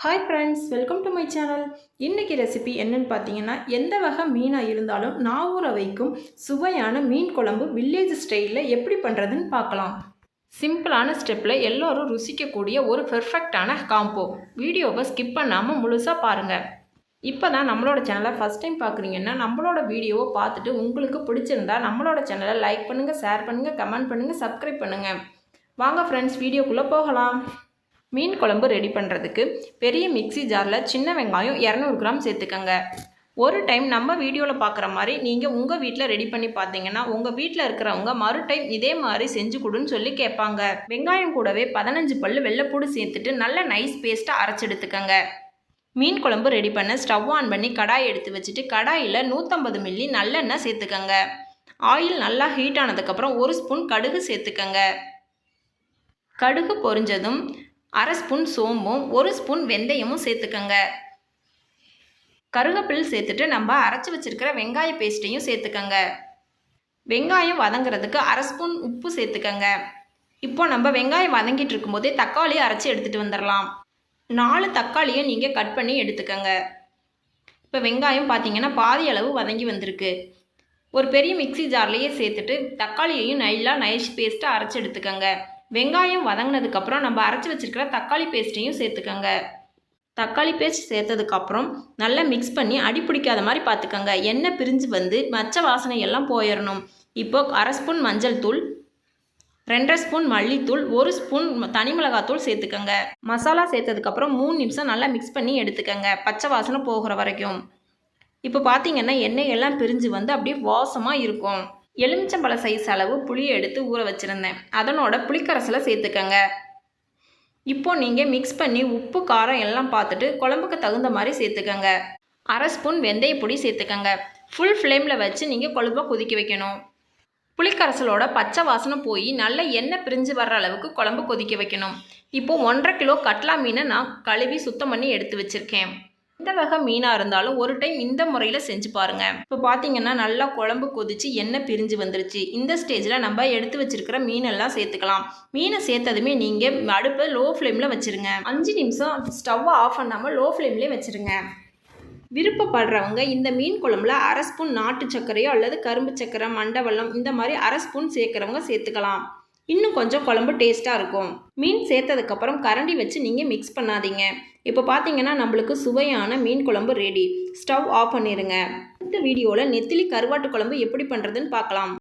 Hi friends, welcome to my channel. இன்றைக்கி recipe என்னன்னு பார்த்தீங்கன்னா, எந்த வகை மீனாக இருந்தாலும் நான் ஊற வைக்கும் சுவையான மீன் குழம்பு வில்லேஜ் ஸ்டைலில் எப்படி பண்ணுறதுன்னு பார்க்கலாம். சிம்பிளான ஸ்டெப்பில் எல்லோரும் ருசிக்கக்கூடிய ஒரு பெர்ஃபெக்டான காம்போ. வீடியோவை ஸ்கிப் பண்ணாமல் முழுசாக பாருங்கள். இப்போ தான் நம்மளோட சேனலை ஃபஸ்ட் டைம் பார்க்குறீங்கன்னா நம்மளோட வீடியோவை பார்த்துட்டு உங்களுக்கு பிடிச்சிருந்தா நம்மளோட சேனலை லைக் பண்ணுங்கள், ஷேர் பண்ணுங்கள், கமெண்ட் பண்ணுங்கள், சப்ஸ்கிரைப் பண்ணுங்கள். வாங்க ஃப்ரெண்ட்ஸ், வீடியோக்குள்ளே போகலாம். மீன் குழம்பு ரெடி பண்ணுறதுக்கு பெரிய மிக்சி ஜாரில் சின்ன வெங்காயம் 200 கிராம் சேர்த்துக்கங்க. ஒரு டைம் நம்ம வீடியோவில் பார்க்குற மாதிரி நீங்கள் உங்கள் வீட்டில் ரெடி பண்ணி பார்த்தீங்கன்னா உங்கள் வீட்டில் இருக்கிறவங்க மறு டைம் இதே மாதிரி செஞ்சு கொடுன்னு சொல்லி கேட்பாங்க. வெங்காயம் கூடவே 15 பல் வெள்ளைப்பூடு சேர்த்துட்டு நல்ல நைஸ் பேஸ்ட்டாக அரைச்செடுத்துக்கங்க. மீன் குழம்பு ரெடி பண்ண ஸ்டவ் ஆன் பண்ணி கடாய் எடுத்து வச்சுட்டு கடாயில் 150 மில்லி நல்லெண்ணெய் சேர்த்துக்கங்க. ஆயில் நல்லா ஹீட் ஆனதுக்கப்புறம் 1 ஸ்பூன் கடுகு சேர்த்துக்கங்க. கடுகு பொரிஞ்சதும் 1/2 ஸ்பூன் சோம்பும் 1 ஸ்பூன் வெந்தயமும் சேர்த்துக்கங்க. கருவேப்பிலை சேர்த்துட்டு நம்ம அரைச்சி வச்சிருக்கிற வெங்காய பேஸ்ட்டையும் சேர்த்துக்கங்க. வெங்காயம் வதங்கிறதுக்கு 1/2 ஸ்பூன் உப்பு சேர்த்துக்கங்க. இப்போ நம்ம வெங்காயம் வதங்கிட்டு இருக்கும்போதே தக்காளியை அரைச்சி எடுத்துகிட்டு வந்துடலாம். 4 தக்காளியை நீங்கள் கட் பண்ணி எடுத்துக்கங்க. இப்போ வெங்காயம் பார்த்தீங்கன்னா பாதி அளவு வதங்கி வந்திருக்கு. ஒரு பெரிய மிக்சி ஜார்லேயே சேர்த்துட்டு தக்காளியையும் நல்லா நைஸ் பேஸ்ட்டாக அரைச்சி எடுத்துக்கங்க. வெங்காயம் வதங்கினதுக்கப்புறம் நம்ம அரைச்சி வச்சுருக்கிற தக்காளி பேஸ்ட்டையும் சேர்த்துக்கங்க. தக்காளி பேஸ்ட் சேர்த்ததுக்கப்புறம் நல்லா மிக்ஸ் பண்ணி அடி பிடிக்காத மாதிரி பார்த்துக்கங்க. எண்ணெய் பிரிஞ்சு வந்து மச்ச வாசனை எல்லாம் போயிடணும். இப்போ 1/2 ஸ்பூன் மஞ்சள் தூள், 2.5 ஸ்பூன் மல்லித்தூள், 1 ஸ்பூன் தனி மிளகாத்தூள் சேர்த்துக்கங்க. மசாலா சேர்த்ததுக்கப்புறம் 3 நிமிஷம் நல்லா மிக்ஸ் பண்ணி எடுத்துக்கங்க, பச்சை வாசனை போகிற வரைக்கும். இப்போ பார்த்தீங்கன்னா எண்ணெய் எல்லாம் பிரிஞ்சு வந்து அப்படியே வாசமாக இருக்கும். எலுமிச்சம்பழ சைஸ் அளவு புளியை எடுத்து ஊற வச்சுருந்தேன். அதனோட புளிக்கரசலை சேர்த்துக்கங்க. இப்போ நீங்கள் மிக்ஸ் பண்ணி உப்பு காரம் எல்லாம் பார்த்துட்டு குழம்புக்கு தகுந்த மாதிரி சேர்த்துக்கங்க. 1/2 ஸ்பூன் வெந்தயப்பொடி சேர்த்துக்கங்க. ஃபுல் ஃப்ளேமில் வச்சு நீங்கள் குழம்பை கொதிக்க வைக்கணும். புளிக்கரசலோட பச்சை வாசனை போய் நல்ல எண்ணெய் பிரிஞ்சு வர்ற அளவுக்கு குழம்பு கொதிக்க வைக்கணும். இப்போது 1.5 கிலோ கட்லா மீனை நான் கழுவி சுத்தம் பண்ணி எடுத்து வச்சுருக்கேன். எந்த வகை மீனாக இருந்தாலும் ஒரு டைம் இந்த முறையில் செஞ்சு பாருங்கள். இப்போ பார்த்தீங்கன்னா நல்லா குழம்பு கொதிச்சு எண்ணெய் பிரிஞ்சு வந்துருச்சு. இந்த ஸ்டேஜில் நம்ம எடுத்து வச்சிருக்கிற மீனெல்லாம் சேர்த்துக்கலாம். மீனை சேர்த்ததுமே நீங்கள் அடுப்பை லோ ஃப்ளேமில் வச்சுருங்க. 5 நிமிஷம் ஸ்டவ்வை ஆஃப் பண்ணாமல் லோ ஃப்ளேம்லேயே வச்சுருங்க. விருப்பப்படுறவங்க இந்த மீன் குழம்புல 1/2 ஸ்பூன் நாட்டு சர்க்கரையோ அல்லது கரும்பு சர்க்கரை, மண்டவெல்லம் இந்த மாதிரி 1/2 ஸ்பூன் சேர்க்குறவங்க சேர்த்துக்கலாம். இன்னும் கொஞ்சம் குழம்பு டேஸ்ட்டாக இருக்கும். மீன் சேர்த்ததுக்கப்புறம் கரண்டி வச்சு நீங்கள் மிக்ஸ் பண்ணாதீங்க. இப்போ பார்த்தீங்கன்னா நம்மளுக்கு சுவையான மீன் குழம்பு ரெடி. ஸ்டவ் ஆஃப் பண்ணிடுங்க. இந்த வீடியோவில் நெத்திலி கருவாட்டு குழம்பு எப்படி பண்ணுறதுன்னு பார்க்கலாம்.